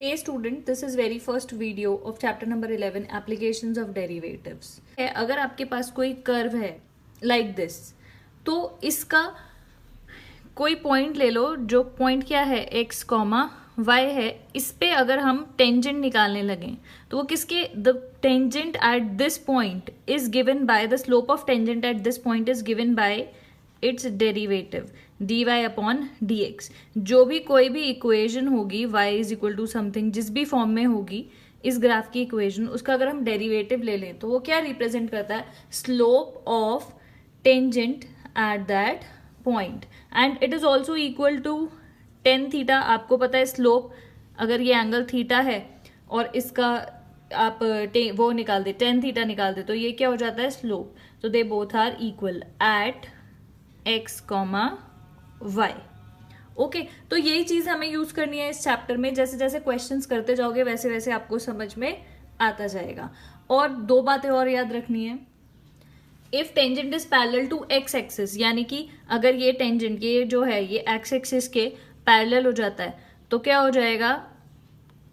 Hey student, this is very first video of chapter number 11 applications of derivatives. अगर आपके पास कोई curve है like this, तो इसका कोई पॉइंट ले लो जो पॉइंट क्या है x, y है, इस पे अगर हम टेंजेंट निकालने लगें तो वो किसके the tangent at this point is given by the slope of tangent at this point is given by its derivative dy upon dx. जो भी कोई भी इक्वेशन होगी y is equal to something, जिस भी फॉर्म में होगी इस ग्राफ की इक्वेशन, उसका अगर हम डेरिवेटिव ले लें तो वो क्या रिप्रेजेंट करता है? Slope of tangent at that point and it is also equal to tan theta. आपको पता है स्लोप, अगर ये एंगल थीटा है और इसका आप वो निकाल दे, टेन थीटा निकाल दे, तो ये क्या हो जाता है? स्लोप. तो they both are equal at x, y. Okay, तो यही चीज हमें यूज करनी है इस चैप्टर में. जैसे जैसे क्वेश्चंस करते जाओगे वैसे वैसे आपको समझ में आता जाएगा. और दो बातें और याद रखनी है. If tangent is parallel to x axis, यानी कि अगर ये टेंजेंट ये जो है ये एक्स एक्सिस के पैरेलल हो जाता है तो क्या हो जाएगा?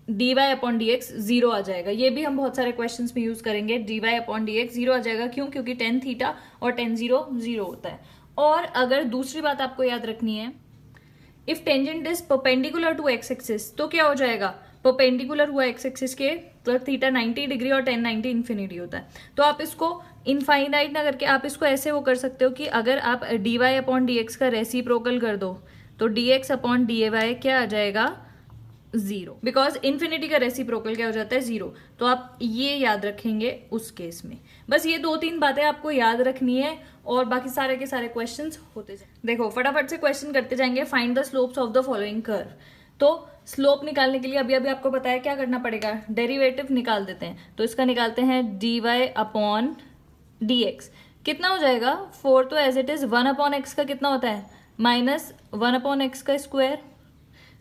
dy upon d x zero आ जाएगा. ये भी हम बहुत सारे क्वेश्चंस में यूज करेंगे. dy upon d x zero आ जाएगा. क्यों? क्योंकि टेन थीटा और टेन जीरो जीरो होता है. और अगर दूसरी बात आपको याद रखनी है, if tangent is perpendicular to x axis तो क्या हो जाएगा? परपेंडिकुलर हुआ एक्स एक्सिस के तो थीटा 90 डिग्री और टेन 90 इन्फिनिटी होता है. तो आप इसको इनफाइनाइट ना करके आप इसको ऐसे वो कर सकते हो कि अगर आप dy अपॉन डी एक्स का रेसिप्रोकल कर दो तो dx अपॉन डी वाई क्या आ जाएगा? जीरो. बिकॉज इन्फिनिटी का रेसिप्रोकल क्या हो जाता है? जीरो. तो आप ये याद रखेंगे उस केस में. बस ये दो तीन बातें आपको याद रखनी है और बाकी सारे के सारे क्वेश्चंस होते जाए. देखो फटाफट से क्वेश्चन करते जाएंगे. Find the slopes of the following curve. तो स्लोप निकालने के लिए अभी अभी आपको बताया क्या करना पड़ेगा? डेरिवेटिव निकाल देते हैं. तो इसका निकालते हैं dy अपॉन डी एक्स. कितना हो जाएगा? 4 तो as it is 1 upon x का कितना होता है? माइनस 1 अपॉन एक्स का स्क्वायर.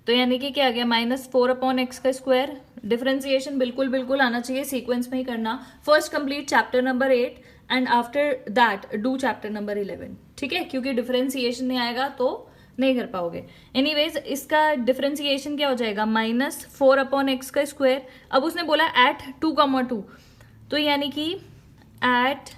तो यानी कि क्या आ गया? माइनस 4 अपॉन एक्स का स्क्वायर. डिफरेंशिएशन बिल्कुल बिल्कुल आना चाहिए, सीक्वेंस में ही करना. First complete chapter number 8 and after that do chapter number 11. ठीक है, क्योंकि डिफरेंशिएशन नहीं आएगा तो नहीं कर पाओगे. एनीवेज इसका डिफरेंशिएशन क्या हो जाएगा? माइनस 4 अपॉन एक्स का स्क्वायर. अब उसने बोला एट 2,2, तो यानी कि एट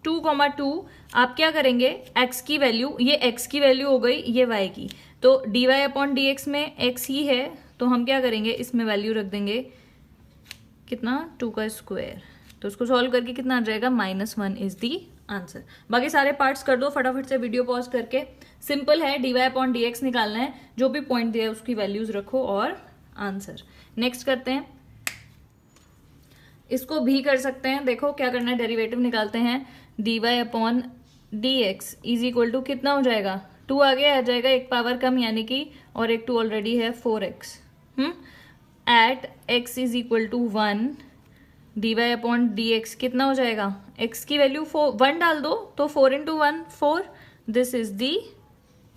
2,2 आप क्या करेंगे? x की वैल्यू, ये x की वैल्यू हो गई, ये y की. तो dy अपॉन डी एक्स में x ही है तो हम क्या करेंगे? इसमें वैल्यू रख देंगे कितना? 2 का स्क्वायर. तो उसको सॉल्व करके कितना आ जाएगा? -1 इज दी आंसर. बाकी सारे पार्ट्स कर दो फटाफट से वीडियो पॉज करके. सिंपल है, dy अपॉन डी एक्स निकालना है. जो भी पॉइंट दिया है उसकी वैल्यूज रखो और आंसर. नेक्स्ट करते हैं. इसको भी कर सकते हैं. देखो क्या करना है, डेरिवेटिव निकालते हैं. dy upon d x is equal to कितना हो जाएगा? 2 आगे आ जाएगा, एक पावर कम यानी कि, और एक 2 ऑलरेडी है, 4x. At x is equal to 1 dy upon d x कितना हो जाएगा? x की वैल्यू 1 डाल दो तो 4 into 1 4. This is the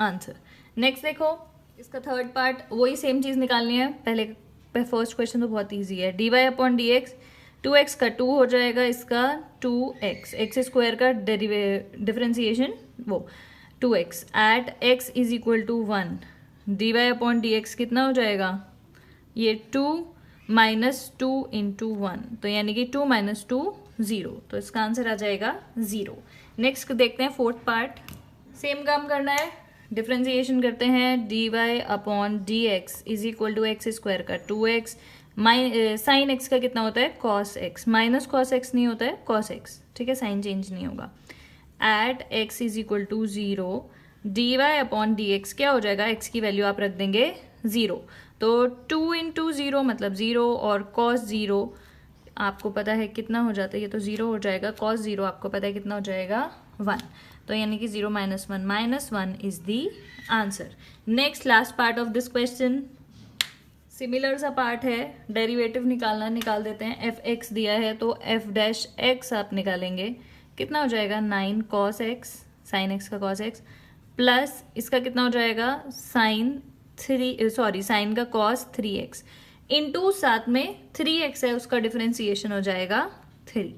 answer. Next देखो इसका थर्ड पार्ट, वही सेम चीज निकालनी है. पहले फर्स्ट क्वेश्चन तो बहुत ईजी है. dy upon d x 2x का 2 हो जाएगा, इसका 2x, एक्स स्क्वायर का डिफरेंशिएशन वो 2x at x is equal to 1 dy upon d x कितना हो जाएगा? ये 2 माइनस 2 इंटू 1, तो यानी कि 2 माइनस 2 0. तो इसका आंसर आ जाएगा 0. नेक्स्ट देखते हैं फोर्थ पार्ट. सेम काम करना है, डिफरेंशिएशन करते हैं. dy upon d x is equal to x square का 2x साइन एक्स का कितना होता है? Cos x. Minus cos x नहीं होता है, कॉस एक्स. ठीक है, साइन चेंज नहीं होगा. At x is equal to 0 dy upon d x क्या हो जाएगा? x की वैल्यू आप रख देंगे 0. तो 2 इंटू 0 मतलब 0 और cos 0 आपको पता है कितना हो जाता है? ये तो 0 हो जाएगा. cos 0 आपको पता है कितना हो जाएगा? 1. तो यानी कि 0 minus 1 is the answer. Next last part of this question similar सा पार्ट है. डेरिवेटिव निकाल देते हैं. एफ एक्स दिया है तो एफ डैश एक्स आप निकालेंगे. कितना हो जाएगा? 9 cos x, साइन एक्स का cos x, प्लस इसका कितना हो जाएगा? साइन का cos 3x इंटू साथ में 3x है उसका डिफरेंशिएशन हो जाएगा 3.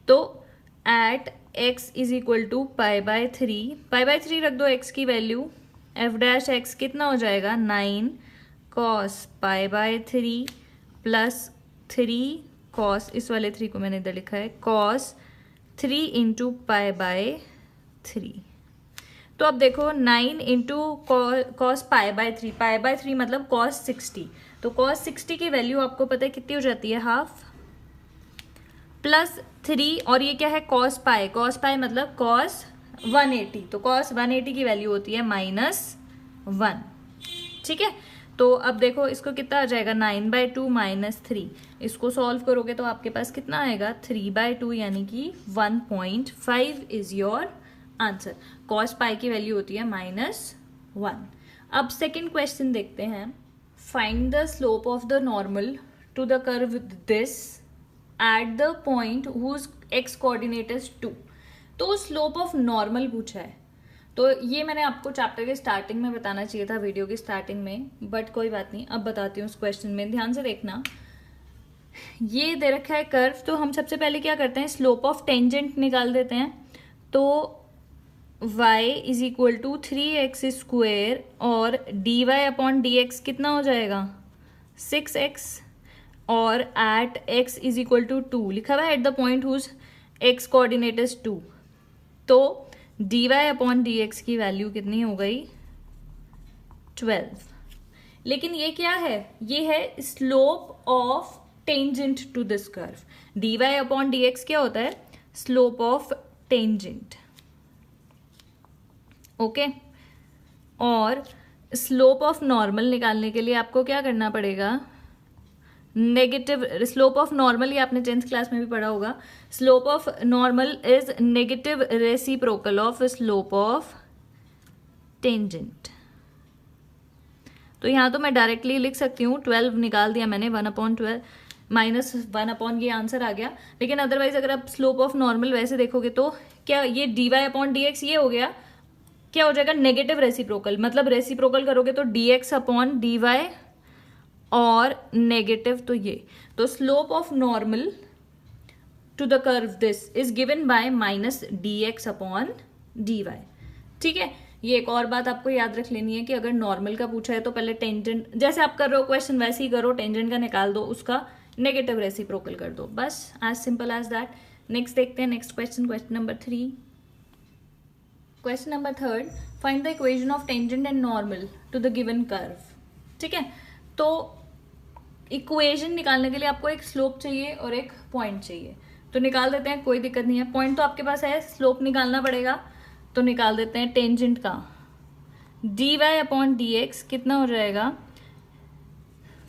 तो at x is equal to pi by 3 रख दो x की वैल्यू. एफ डैश एक्स कितना हो जाएगा? 9 cos pi by 3 plus 3 cos, इस वाले 3 को मैंने इधर लिखा है, कॉस 3 इंटू पाई बाय 3। तो अब देखो 9 इंटू कॉस पाई बाय 3 मतलब कॉस 60। तो कॉस 60 की वैल्यू आपको पता है कितनी हो जाती है, हाफ, प्लस 3, और ये क्या है, कॉस पाई मतलब कॉस 180। तो कॉस 180 की वैल्यू होती है -1। ठीक है, तो अब देखो इसको कितना आ जाएगा, 9/2 - 3। इसको सॉल्व करोगे तो आपके पास कितना आएगा, 3/2 यानी कि 1.5 is your answer. Cos pi की वैल्यू होती है -1। अब सेकेंड क्वेश्चन देखते हैं। Find the slope of the normal to the curve this at the point whose x coordinate is 2। तो स्लोप ऑफ नॉर्मल पूछा है। तो ये मैंने आपको चैप्टर के स्टार्टिंग में बताना चाहिए था, वीडियो की स्टार्टिंग में, बट कोई बात नहीं, अब बताती हूँ उस क्वेश्चन में। ध्यान से देखना, ये दे रखा है कर्व, तो हम सबसे पहले क्या करते हैं, स्लोप ऑफ टेंजेंट निकाल देते हैं। तो y is equal to 3x² और dy/dx कितना हो जाएगा, 6x, और at x is equal to 2 लिखा हुआ है, at the point whose x coordinate is 2। तो dy/dx की वैल्यू कितनी हो गई, 12। लेकिन ये क्या है, ये है slope of tangent to this curve. dy/dx क्या होता है, स्लोप ऑफ टेंजेंट। ओके, और स्लोप ऑफ नॉर्मल निकालने के लिए आपको क्या करना पड़ेगा, नेगेटिव स्लोप ऑफ नॉर्मल, ये आपने 10th क्लास में भी पढ़ा होगा। Slope of normal is negative reciprocal of slope of tangent. तो यहां तो मैं डायरेक्टली लिख सकती हूँ, 12 निकाल दिया मैंने, 1/12 -1 ये आंसर आ गया। लेकिन अदरवाइज अगर आप स्लोप ऑफ नॉर्मल वैसे देखोगे तो क्या ये dy/dx ये हो गया, क्या हो जाएगा, नेगेटिव रेसिप्रोकल, मतलब रेसिप्रोकल करोगे तो dx/dy और नेगेटिव तो ये। तो slope of normal to the curve this is given by -dx/dy। ठीक है, ये एक और बात आपको याद रख लेनी है कि अगर नॉर्मल का पूछा है तो पहले टेंजेंट, जैसे आप कर रहे हो क्वेश्चन वैसे ही करो, टेंजेंट का निकाल दो, उसका नेगेटिव रेसिप्रोकल कर दो, बस as simple as that. Next देखते हैं next question, question number 3। Question number 3, find the equation of tangent and normal to the given curve. ठीक है, तो इक्वेशन निकालने के लिए आपको एक स्लोप चाहिए और एक पॉइंट चाहिए, तो निकाल देते हैं, कोई दिक्कत नहीं है। पॉइंट तो आपके पास है, स्लोप निकालना पड़ेगा, तो निकाल देते हैं टेंजेंट का। dy/dx कितना हो जाएगा,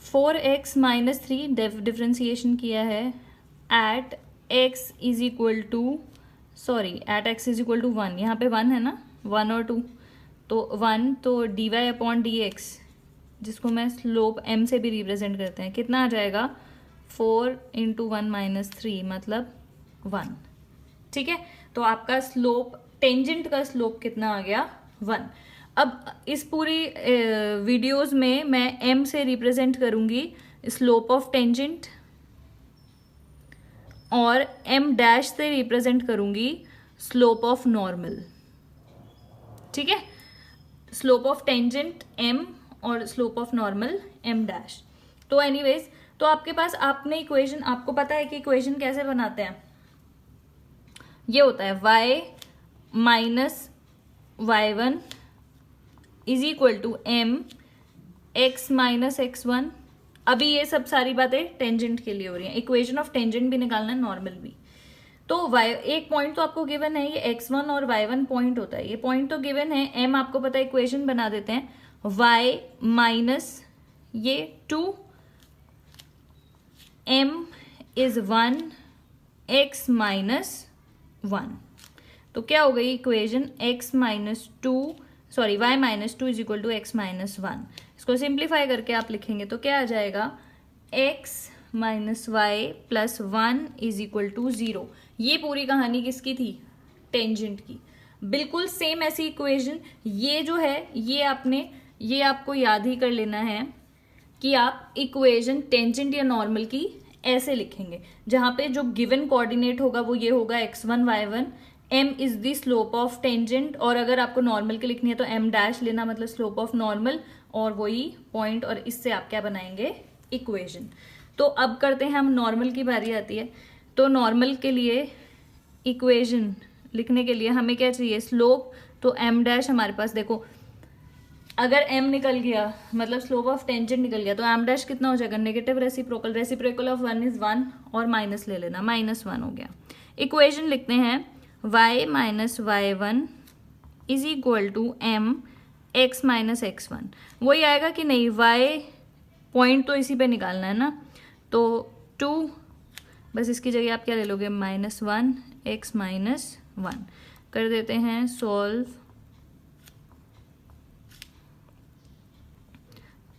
4x - 3 डिफ्रेंसिएशन किया है, at x is equal to, sorry at x is equal to 1, यहाँ पे 1 है ना, 1 और 2, तो 1, तो dy/dx जिसको मैं स्लोप m से भी रिप्रेजेंट करते हैं, कितना आ जाएगा, 4 × 1 - 3 मतलब 1। ठीक है, तो आपका स्लोप, टेंजेंट का स्लोप कितना आ गया, 1। अब इस पूरी वीडियोस में मैं m से रिप्रेजेंट करूंगी स्लोप ऑफ टेंजेंट और m' से रिप्रेजेंट करूंगी स्लोप ऑफ नॉर्मल। ठीक है, स्लोप ऑफ टेंजेंट m और स्लोप ऑफ नॉर्मल m'। तो एनीवेज, तो आपके पास, आपने इक्वेशन, आपको पता है कि इक्वेशन कैसे बनाते हैं, ये होता है y - y1 is equal to m x - x1। अभी ये सब सारी बातें टेंजेंट के लिए हो रही हैं, इक्वेशन ऑफ टेंजेंट भी निकालना है, नॉर्मल भी। तो y एक पॉइंट तो आपको गिवन है, ये x1 और y1 पॉइंट होता है, ये पॉइंट तो गिवन है, m आपको पता है, इक्वेशन बना देते हैं, y माइनस ये 2, m इज 1, x - 1। तो क्या हो गई equation, x - 2, sorry y - 2 is equal to x - 1। इसको सिंप्लीफाई करके आप लिखेंगे तो क्या आ जाएगा, x - y + 1 is equal to 0। ये पूरी कहानी किसकी थी, टेंजेंट की। बिल्कुल सेम ऐसी इक्वेशन ये जो है, ये आपको याद ही कर लेना है कि आप इक्वेशन टेंजेंट या नॉर्मल की ऐसे लिखेंगे, जहां पे जो गिवन कोऑर्डिनेट होगा वो ये होगा x1 y1, m is the slope of tangent, और अगर आपको नॉर्मल की लिखनी है तो m' लेना, मतलब स्लोप ऑफ नॉर्मल, और वही पॉइंट, और इससे आप क्या बनाएंगे, इक्वेशन। तो अब करते हैं हम नॉर्मल की बारी आती है। तो नॉर्मल के लिए इक्वेशन लिखने के लिए हमें क्या चाहिए, स्लोप। तो एम डैश हमारे पास देखो, अगर m निकल गया मतलब स्लोप ऑफ टेंजेंट निकल गया, तो m डैश कितना हो जाएगा, negative reciprocal. Reciprocal of 1 is 1 और माइनस ले लेना, -1 हो गया। इक्वेशन लिखते हैं y minus y1 is equal to m x minus x1। वही आएगा कि नहीं, y पॉइंट तो इसी पे निकालना है ना, तो 2, बस इसकी जगह आप क्या ले लोगे, -1 x माइनस 1। कर देते हैं solve,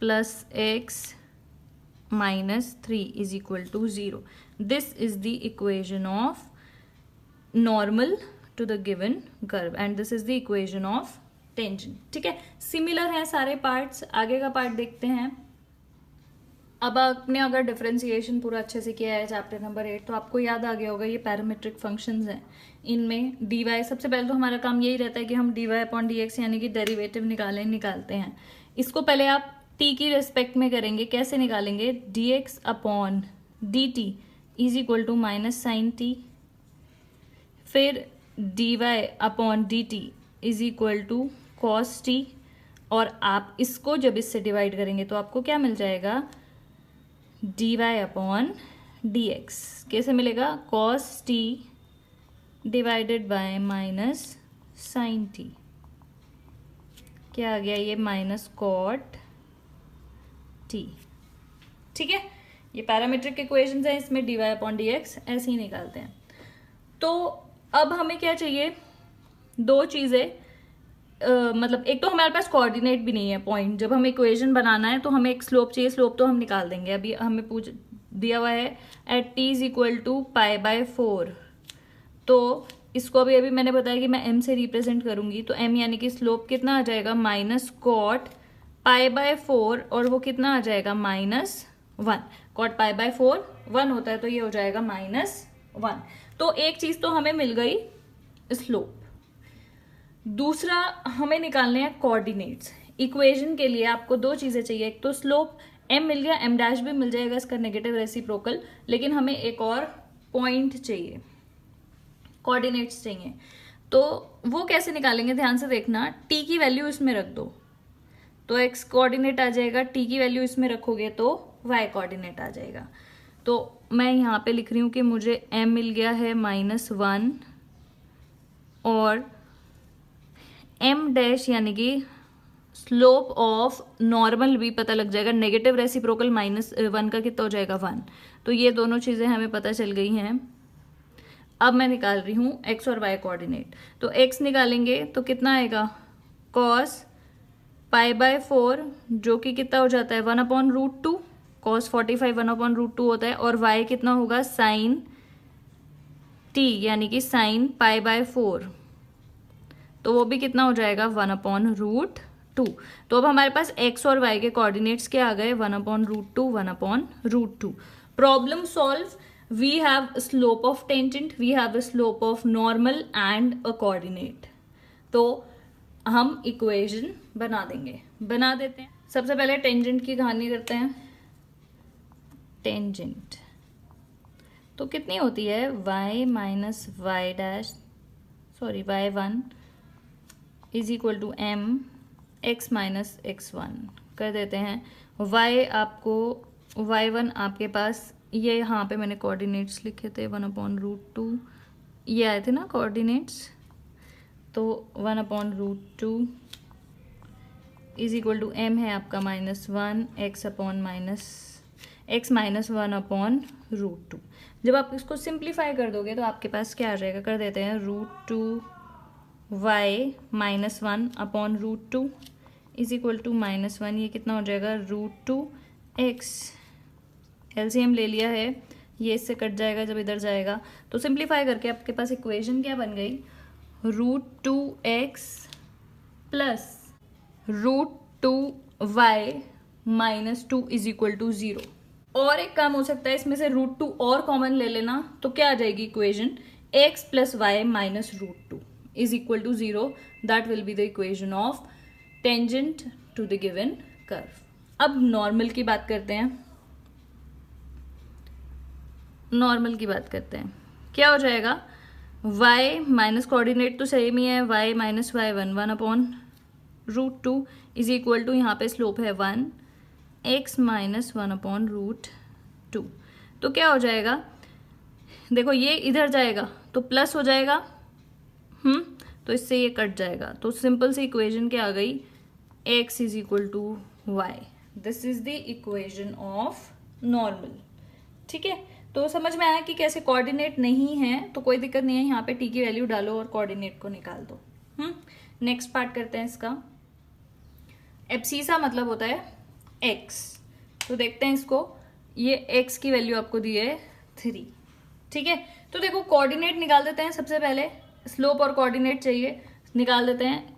plus x minus 3 is equal to 0। This is the equation of normal to the given curve and this is the equation of tangent. ठीक है, सिमिलर है सारे पार्ट्स। आगे का पार्ट देखते हैं। अब आपने अगर डिफरेंशिएशन पूरा अच्छे से किया है चैप्टर नंबर 8, तो आपको याद आ गया होगा ये पैरामीट्रिक फंक्शंस हैं। इनमें dy, सबसे पहले तो हमारा काम यही रहता है कि हम dy अपॉन dx यानी कि डेरिवेटिव निकालते हैं। इसको पहले आप t की रेस्पेक्ट में करेंगे। कैसे निकालेंगे, dx upon dt is equal to minus sine t, फिर dy upon dt is equal to cos t, और आप इसको जब इससे डिवाइड करेंगे तो आपको क्या मिल जाएगा, dy अपॉन dx। कैसे मिलेगा, cos t divided by minus sine t। क्या आ गया ये, माइनस कॉट t। ठीक है, ये पैरामीट्रिक इक्वेशंस हैं, इसमें dy अपॉन dx ऐसे ही निकालते हैं। तो अब हमें क्या चाहिए, दो चीजें, मतलब एक तो हमारे पास कोऑर्डिनेट भी नहीं है पॉइंट। जब हमें इक्वेशन बनाना है तो हमें एक स्लोप चाहिए, स्लोप तो हम निकाल देंगे। अभी हमें दिया हुआ है at t is equal to π/4। तो इसको अभी मैंने बताया कि मैं m से रिप्रेजेंट करूंगी, तो m यानी कि स्लोप कितना आ जाएगा, माइनस कॉट π/4, और वो कितना आ जाएगा, -1। कॉट π/4 1 होता है, तो ये हो जाएगा -1। तो एक चीज तो हमें मिल गई, स्लोप। दूसरा हमें निकालने हैं कोऑर्डिनेट्स। इक्वेशन के लिए आपको दो चीजें चाहिए, एक तो स्लोप m मिल गया, m डैश भी मिल जाएगा इसका नेगेटिव रेसिप्रोकल, लेकिन हमें एक और पॉइंट चाहिए, कोऑर्डिनेट्स चाहिए। तो वो कैसे निकालेंगे, ध्यान से देखना। t की वैल्यू इसमें रख दो तो x कोऑर्डिनेट आ जाएगा, t की वैल्यू इसमें रखोगे तो y कोऑर्डिनेट आ जाएगा। तो मैं यहाँ पे लिख रही हूँ कि मुझे m मिल गया है -1, और m डैश यानी कि स्लोप ऑफ नॉर्मल भी पता लग जाएगा। नेगेटिव रेसिप्रोकल -1 का कितना हो जाएगा, 1। तो ये दोनों चीजें हमें पता चल गई हैं। अब मैं निकाल रही हूँ x और y कोऑर्डिनेट। तो x निकालेंगे तो कितना आएगा, cos π/4, जो कि कितना हो जाता है, 1/√2। cos 45 1/√2 होता है, और y कितना होगा, sin t यानी कि sin π/4, तो वो भी कितना हो जाएगा, 1/√2। तो अब हमारे पास x और y के कोऑर्डिनेट्स क्या आ गए, 1/√2 1/√2। Problem solve. We have slope of tangent, we have slope of normal and a coordinate. तो हम इक्वेशन बना देते हैं। सबसे पहले टेंजेंट की कहानी करते हैं। टेंजेंट तो कितनी होती है, y minus y dash, sorry y1 is equal to m x minus x1। कर देते हैं। y आपको, y1 आपके पास, ये यहाँ पे मैंने कोऑर्डिनेट्स लिखे थे 1/√2, ये आए थे ना कोऑर्डिनेट्स, तो 1/√2 इज इक्वल टू m है आपका -1 x माइनस 1/√2। जब आप इसको सिंप्लीफाई कर दोगे तो आपके पास क्या आ जाएगा, कर देते हैं √2 y minus 1/√2 is equal to -1, ये कितना हो जाएगा, √2 x। एलसीएम ले लिया है, ये इससे कट जाएगा जब इधर जाएगा, तो सिंप्लीफाई करके आपके पास इक्वेशन क्या बन गई, √2x plus √2y minus 2 is equal to 0। और एक काम हो सकता है, इसमें से √2 और कॉमन ले लेना, तो क्या आ जाएगी equation, x plus y minus √2 is equal to 0। That will be the equation of tangent to the given curve. अब नॉर्मल की बात करते हैं। नॉर्मल की बात करते हैं, क्या हो जाएगा, y माइनस कोऑर्डिनेट तो सेम ही है, y minus y 1/√2 is equal to, यहाँ पे स्लोप है 1, x माइनस 1/√2। तो क्या हो जाएगा, देखो ये इधर जाएगा तो प्लस हो जाएगा, तो इससे ये कट जाएगा, तो सिंपल सी इक्वेशन क्या आ गई, x is equal to y. This is the equation of normal. ठीक है, तो समझ में आया कि कैसे कोऑर्डिनेट नहीं है तो कोई दिक्कत नहीं है, यहाँ पे t की वैल्यू डालो और कोऑर्डिनेट को निकाल दो। नेक्स्ट पार्ट करते हैं इसका। एब्सीसा मतलब होता है x, तो देखते हैं इसको। ये x की वैल्यू आपको दी है 3। ठीक है, तो देखो कोऑर्डिनेट निकाल देते हैं। सबसे पहले स्लोप और कोऑर्डिनेट चाहिए, निकाल देते हैं।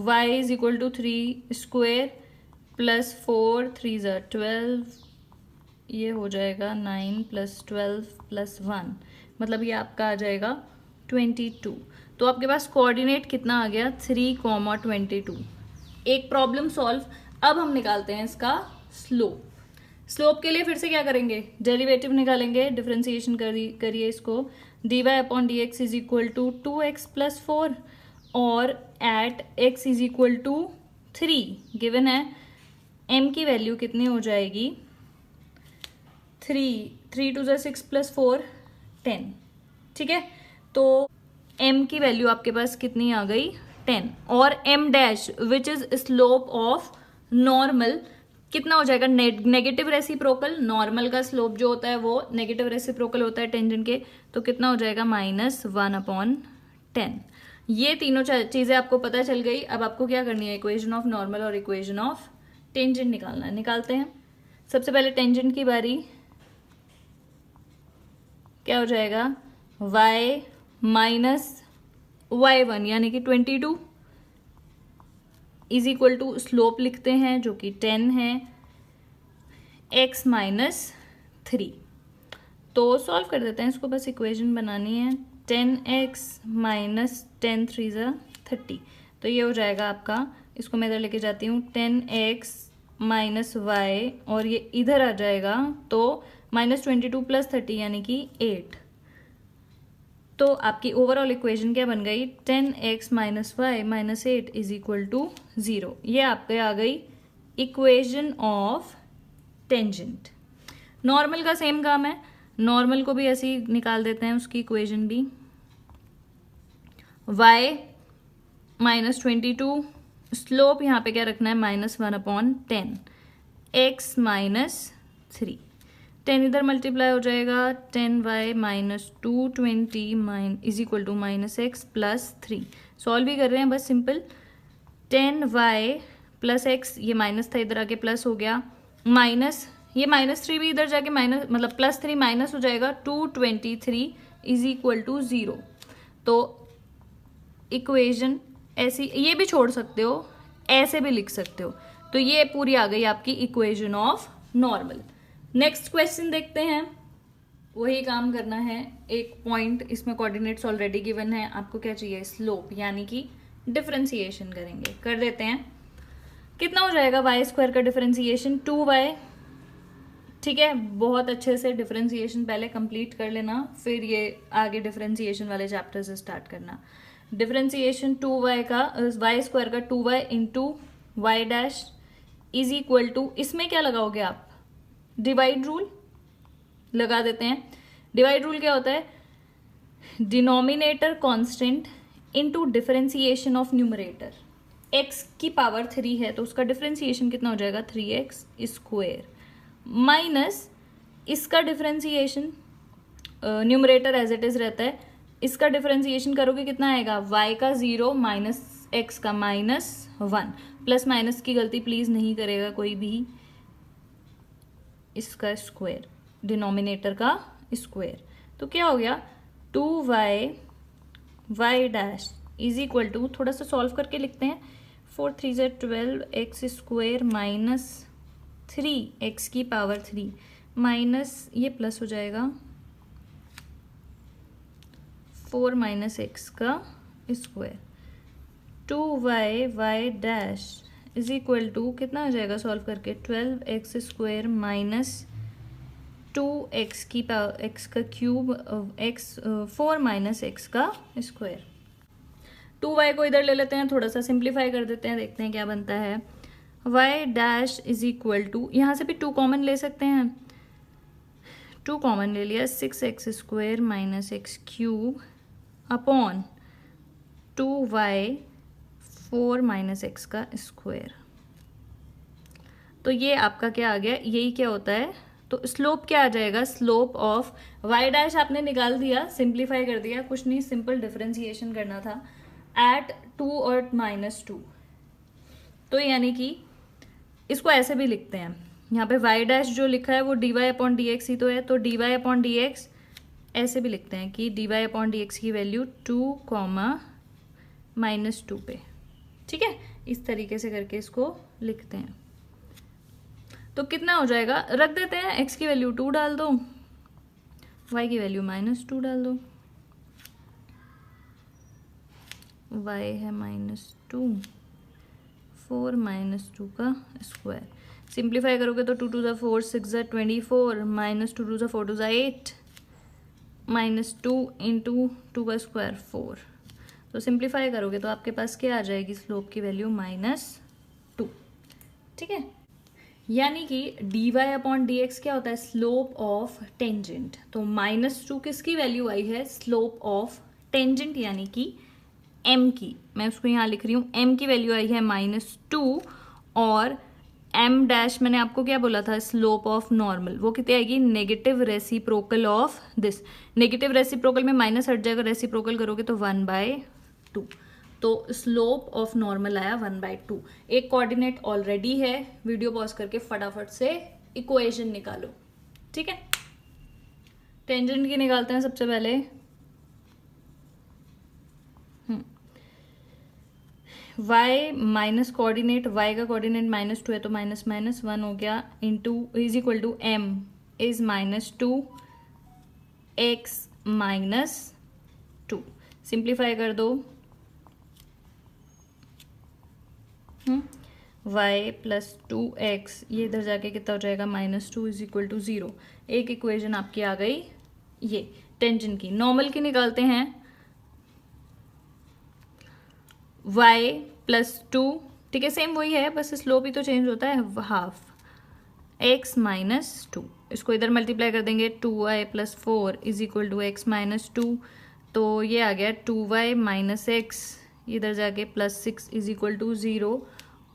y is equal to 3 square plus 4 3 ज़ा 12, ये हो जाएगा 9 प्लस 12 प्लस 1, मतलब ये आपका आ जाएगा 22। तो आपके पास कोऑर्डिनेट कितना आ गया, 3,22। एक प्रॉब्लम सॉल्व। अब हम निकालते हैं इसका स्लोप। स्लोप के लिए फिर से क्या करेंगे, डेरिवेटिव निकालेंगे, डिफरेंशिएशन करिए इसको। dy/dx is equal to 2x plus 4 और at x is equal to 3 given है। m की वैल्यू कितनी हो जाएगी, 3 2 6 प्लस 4 10। ठीक है, तो m की वैल्यू आपके पास कितनी आ गई, 10। और m dash which is slope of normal कितना हो जाएगा, नेगेटिव रेसिप्रोकल। नॉर्मल का स्लोप जो होता है वो नेगेटिव रेसिप्रोकल होता है टेंजेंट के, तो कितना हो जाएगा, -1/10। ये तीनों चीजें आपको पता चल गई। अब आपको क्या करनी है, इक्वेशन ऑफ नॉर्मल और इक्वेशन ऑफ टेंजेंट निकालना है। निकालते हैं। सबसे पहले टेंजेंट की बारी, क्या हो जाएगा, y माइनस y1 यानी कि 22 इज इक्वल टू स्लोप लिखते हैं जो कि 10 है, x माइनस 3। तो सॉल्व कर देते हैं इसको, बस इक्वेशन बनानी है। 10x माइनस 10 3 ज़ा 30, तो ये हो जाएगा आपका, इसको मैं इधर लेके जाती हूँ, 10x माइनस वाई और ये इधर आ जाएगा, तो -22 प्लस 30 यानी कि 8। तो आपकी ओवरऑल इक्वेशन क्या बन गई, 10x minus y minus 8 is equal to 0। ये आपके आ गई इक्वेशन ऑफ टेंजेंट। नॉर्मल का सेम काम है, नॉर्मल को भी ऐसे ही निकाल देते हैं, उसकी इक्वेशन भी। y माइनस 22, स्लोप यहाँ पे क्या रखना है, -1/10, x माइनस 3, 10 इधर मल्टीप्लाई हो जाएगा, 10y minus 220 is equal to -x plus 3। Solve भी कर रहे हैं बस सिंपल। 10y प्लस x, ये माइनस था इधर आके प्लस हो गया, माइनस ये -3 भी इधर जाके माइनस, मतलब +3 माइनस हो जाएगा, 223 इज इक्वल टू 0। तो इक्वेशन ऐसी, ये भी छोड़ सकते हो, ऐसे भी लिख सकते हो। तो ये पूरी आ गई आपकी equation of normal. Next question देखते हैं। वही काम करना है, एक पॉइंट, इसमें कोऑर्डिनेट्स ऑलरेडी गिवन है, आपको क्या चाहिए, स्लोप, यानी कि डिफरेंशिएशन करेंगे। कर देते हैं। कितना हो जाएगा y² का डिफरेंशिएशन, 2y। ठीक है, बहुत अच्छे से डिफरेंशिएशन पहले कंप्लीट कर लेना, फिर ये आगे डिफरेंशिएशन वाले चैप्टर से स्टार्ट करना। डिफरेंशिएशन 2y का, y² का 2y into y dash is equal to, इसमें क्या लगाओगे आप, डिवाइड रूल लगा देते हैं। डिवाइड रूल क्या होता है, denominator constant into differentiation of numerator. x की पावर 3 है तो उसका डिफरेंशिएशन कितना हो जाएगा, 3x स्क्वायर, माइनस इसका differentiation, numerator as it is रहता है, इसका डिफरेंशिएशन करोगे कितना आएगा, y का 0 माइनस x का -1। प्लस माइनस की गलती प्लीज नहीं करेगा कोई भी, इसका स्क्वायर, डिनोमिनेटर का स्क्वायर। तो क्या हो गया, 2y y dash is equal to, थोड़ा सा सॉल्व करके लिखते हैं, 4 3 ज़ा 12 x स्क्वायर माइनस 3x की पावर 3 माइनस, ये प्लस हो जाएगा, 4 माइनस x का square, 2y y dash is equal to कितना आ जाएगा सॉल्व करके 12x² माइनस 2x की पावर x का क्यूब x 4 माइनस x का स्क्वायर। 2y को इधर ले लेते हैं, थोड़ा सा सिंप्लीफाई कर देते हैं, देखते हैं क्या बनता है। y dash is equal to, यहाँ से भी 2 कॉमन ले सकते हैं, 2 कॉमन ले लिया, 6x² minus x cube upon 2y 4 minus x का स्क्वायर। तो ये आपका क्या आ गया, यही क्या होता है। तो स्लोप क्या आ जाएगा, स्लोप ऑफ y डैश आपने निकाल दिया, सिंप्लीफाई कर दिया, कुछ नहीं, सिंपल डिफरेंशिएशन करना था एट 2 और -2। तो यानी कि इसको ऐसे भी लिखते हैं, यहाँ पे y डैश जो लिखा है वो dy/dx ही तो है, तो dy/dx ऐसे भी लिखते हैं कि dy/dx की वैल्यू 2, -2 पे, ठीक है। इस तरीके से करके इसको लिखते हैं। तो कितना हो जाएगा, रख देते हैं, x की वैल्यू 2 डाल दो, y की वैल्यू -2 डाल दो, y है -2, 4 -2 का स्क्वायर। सिंप्लीफाई करोगे तो 2 to the 4 6 24, -2 to the 4 to the 8, -2 into 2 का स्क्वायर 4। तो सिंप्लीफाई करोगे तो आपके पास क्या आ जाएगी, स्लोप की वैल्यू -2, ठीक है। यानी कि dy/dx क्या होता है, स्लोप ऑफ टेंजेंट। तो -2 किसकी वैल्यू आई है, स्लोप ऑफ टेंजेंट यानी कि m की, मैं उसको यहाँ लिख रही हूँ, m की वैल्यू आई है -2, और m डैश मैंने आपको क्या बोला था, स्लोप ऑफ नॉर्मल, वो कितनी आएगी, negative reciprocal of this. Negative reciprocal में माइनस हट जाएगा, रेसिप्रोकल करोगे तो 1/2। तो स्लोप ऑफ नॉर्मल आया 1/2। एक कोऑर्डिनेट ऑलरेडी है, वीडियो पॉज करके फटाफट से इक्वेशन निकालो, ठीक है। टेंजेंट की निकालते हैं सबसे पहले। y माइनस कोऑर्डिनेट, y का कोऑर्डिनेट -2 है तो -1 हो गया, into is equal to m इज -2 x -2। सिंप्लीफाई कर दो, y प्लस 2x, ये इधर जाके कितना हो जाएगा, -2 इज इक्वल टू 0। एक इक्वेशन आपकी आ गई ये टेंजेंट की। नॉर्मल की निकालते हैं, y प्लस 2, ठीक है, सेम वही है, बस स्लोप ही तो चेंज होता है, हाफ x -2। इसको इधर मल्टीप्लाई कर देंगे, 2y plus 4 is equal to x -2। तो ये आ गया 2y माइनस x, इधर जाके +6 इज इक्वल टू 0।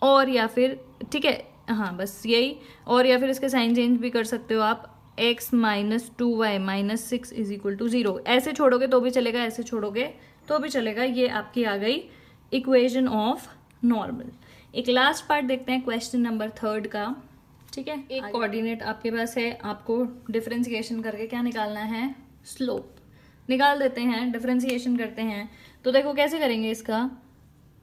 और या फिर, ठीक है, हाँ बस यही, और या फिर इसके साइन चेंज भी कर सकते हो आप, x -2y -6 is equal to 0। ऐसे छोड़ोगे तो भी चलेगा, ऐसे छोड़ोगे तो भी चलेगा। ये आपकी आ गई इक्वेशन ऑफ नॉर्मल। एक लास्ट पार्ट देखते हैं, क्वेश्चन नंबर 3 का, ठीक है। एक कोऑर्डिनेट आपके पास है, आपको डिफरेंशिएशन करके क्या निकालना है, स्लोप निकाल देते हैं, डिफरेंशिएशन करते हैं। तो देखो कैसे करेंगे, इसका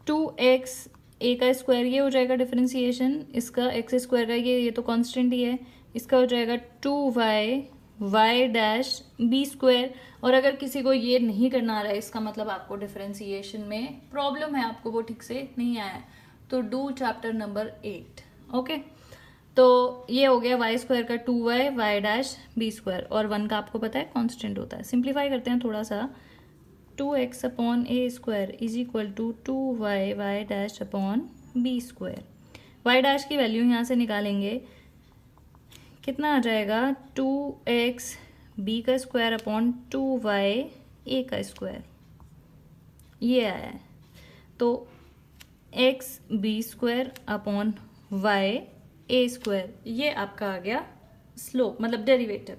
2x a का स्क्वायर, ये हो जाएगा डिफरेंशिएशन, इसका x² का ये तो कांस्टेंट ही है, इसका हो जाएगा 2y y डैश b²। और अगर किसी को ये नहीं करना आ रहा है, इसका मतलब आपको डिफरेंशिएशन में प्रॉब्लम है, आपको वो ठीक से नहीं आया है, तो डू चैप्टर नंबर 8, ओके। तो ये हो गया y² का 2y y डैश b², और 1 का आपको पता है कांस्टेंट होता है। सिंप्लीफाई करते हैं थोड़ा सा, 2x upon a² is equal to 2y y dash upon b²। y dash की वैल्यू यहाँ से निकालेंगे, कितना आ जाएगा, 2x b का स्क्वायर अपॉन 2y a का स्क्वायर, ये आया है। तो x b² upon y a², ये आपका आ गया स्लोप, मतलब डेरिवेटिव।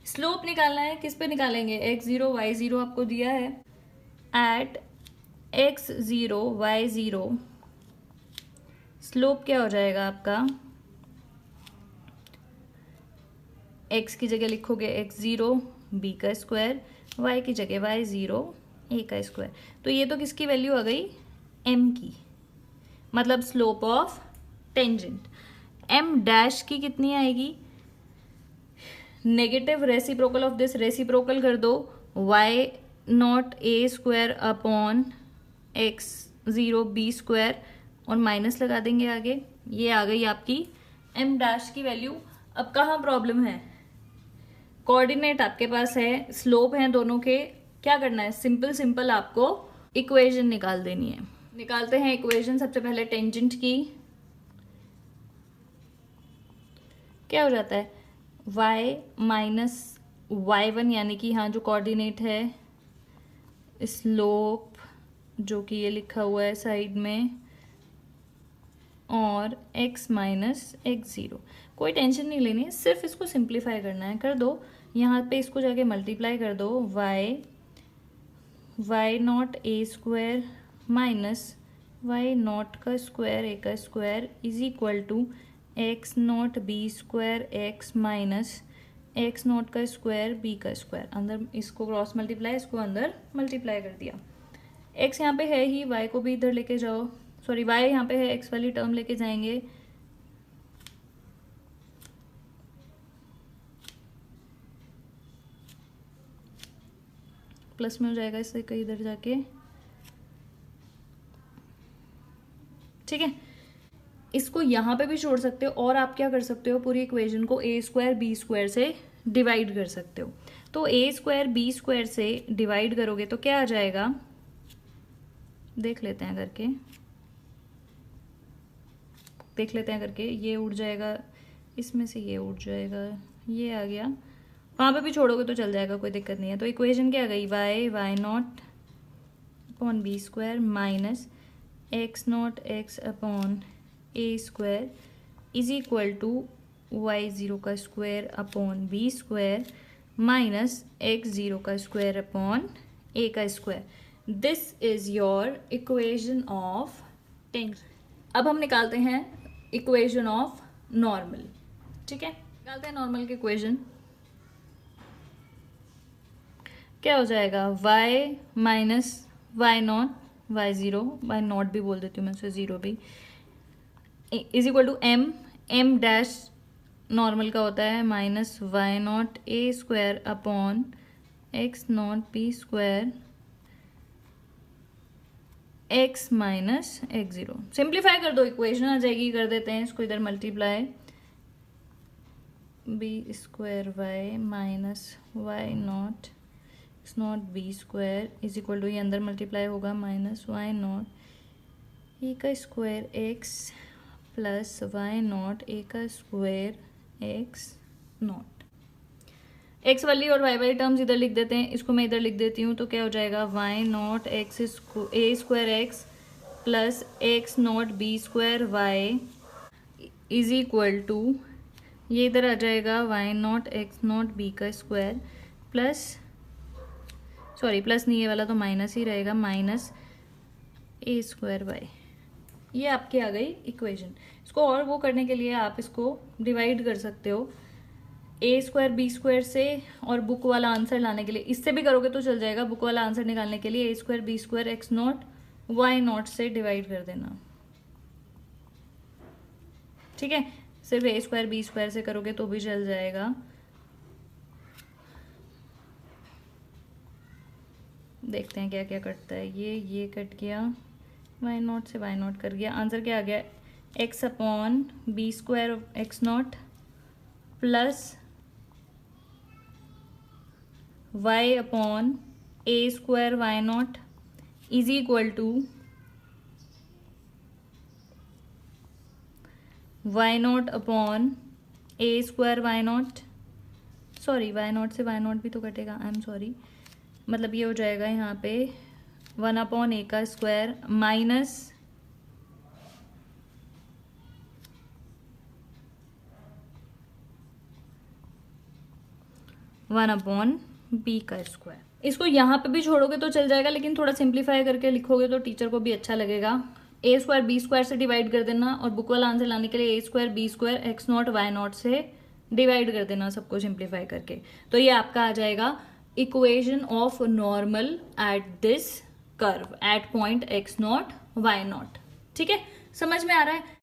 स्लोप निकालना है, किस पे निकालेंगे, x0 y0 आपको दिया है, एट x0 y0 स्लोप क्या हो जाएगा आपका, x की जगह लिखोगे x0 b का स्क्वायर, y की जगह y0 a का स्क्वायर। तो ये तो किसकी वैल्यू आ गई, m की, मतलब slope of tangent. m dash की कितनी आएगी, negative reciprocal of this, reciprocal कर दो, y0 a² upon x0 b² और माइनस लगा देंगे आगे। ये आ गई आपकी m डैश की वैल्यू। अब कहाँ प्रॉब्लम है, कोऑर्डिनेट आपके पास है, स्लोप है दोनों के, क्या करना है, सिंपल आपको इक्वेशन निकाल देनी है। निकालते हैं इक्वेशन। सबसे पहले टेंजेंट की, क्या हो जाता है, y माइनस y1 यानी कि यहाँ जो कोऑर्डिनेट है, स्लोप जो कि ये लिखा हुआ है साइड में, और x माइनस x0। कोई टेंशन नहीं लेनी है, सिर्फ इसको सिंप्लीफाई करना है। कर दो, यहाँ पे इसको जाके मल्टीप्लाई कर दो, y not a square minus y not का स्क्वायर a का square is equal to x not b square x minus x not का स्क्वायर b का स्क्वायर। अंदर इसको क्रॉस मल्टीप्लाई, इसको अंदर मल्टीप्लाई कर दिया। x यहाँ पे है ही, y को भी इधर लेके जाओ, सॉरी y यहाँ पे है, x वाली टर्म लेके जाएंगे, प्लस में हो जाएगा इससे कहीं इधर जाके, ठीक है। इसको यहाँ पे भी छोड़ सकते हो, और आप क्या कर सकते हो, पूरी इक्वेशन को a स्क्वायर b स्क्वायर से डिवाइड कर सकते हो। तो a स्क्वायर b स्क्वायर से डिवाइड करोगे तो क्या आ जाएगा, देख लेते हैं करके, ये उड़ जाएगा, इसमें से ये उड़ जाएगा, ये आ गया। वहाँ पे भी छोड़ोगे तो चल जाएगा, कोई दिक्कत नहीं है। तो इक्वेशन क्या आ गई, y not upon b square minus x not x upon a square is equal to y0 का square upon b square minus x0 का स्क्वायर अपॉन a का square. This is your equation of tangent. अब हम निकालते हैं equation of normal, ठीक है। निकालते हैं नॉर्मल की इक्वेशन। क्या हो जाएगा, y minus y not y0, y not भी बोल देती हूँ मैं उसे, जीरो भी, is equal to m dash normal का होता है minus y not a square upon x not b square x minus x0। Simplify कर दो, इक्वेशन आ जाएगी, कर देते हैं इसको इधर multiply, b square y minus y not x not b square is equal to, ये अंदर मल्टीप्लाई होगा, माइनस y नॉट a का square x plus y not a का स्क्वायर x नॉट। x वाली और y वाली टर्म्स इधर लिख देते हैं, इसको मैं इधर लिख देती हूँ। तो क्या हो जाएगा, y not x a square x plus x not b square y is equal to, ये इधर आ जाएगा y not x not b का स्क्वायर प्लस, सॉरी प्लस नहीं, ये वाला तो माइनस ही रहेगा, माइनस a स्क्वायर y। ये आपकी आ गई इक्वेशन। इसको और वो करने के लिए आप इसको डिवाइड कर सकते हो a स्क्वायर b स्क्वायर से, और बुक वाला आंसर लाने के लिए इससे भी करोगे तो चल जाएगा। बुक वाला आंसर निकालने के लिए a square b square x not y not से डिवाइड कर देना, ठीक है। सिर्फ a स्क्वायर b स्क्वायर से करोगे तो भी चल जाएगा। देखते हैं क्या क्या कटता है, ये कट गया, y नॉट से y नॉट कर गया। आंसर क्या आ गया, x upon b square x not plus y upon a square y not is equal to y not upon a square y not, sorry y not से y not भी तो कटेगा, I am sorry, मतलब ये हो जाएगा यहाँ पे 1 अपॉन a का square minus one upon b का स्क्वायर। इसको यहाँ पे भी छोड़ोगे तो चल जाएगा, लेकिन थोड़ा सिंप्लीफाई करके लिखोगे तो टीचर को भी अच्छा लगेगा। a स्क्वायर b स्क्वायर से डिवाइड कर देना, और बुक वाला आंसर लाने के लिए a square b square x not y not से डिवाइड कर देना, सबको सिंप्लीफाई करके। तो ये आपका आ जाएगा equation of normal at this curve at point x not y not, ठीक है। समझ में आ रहा है।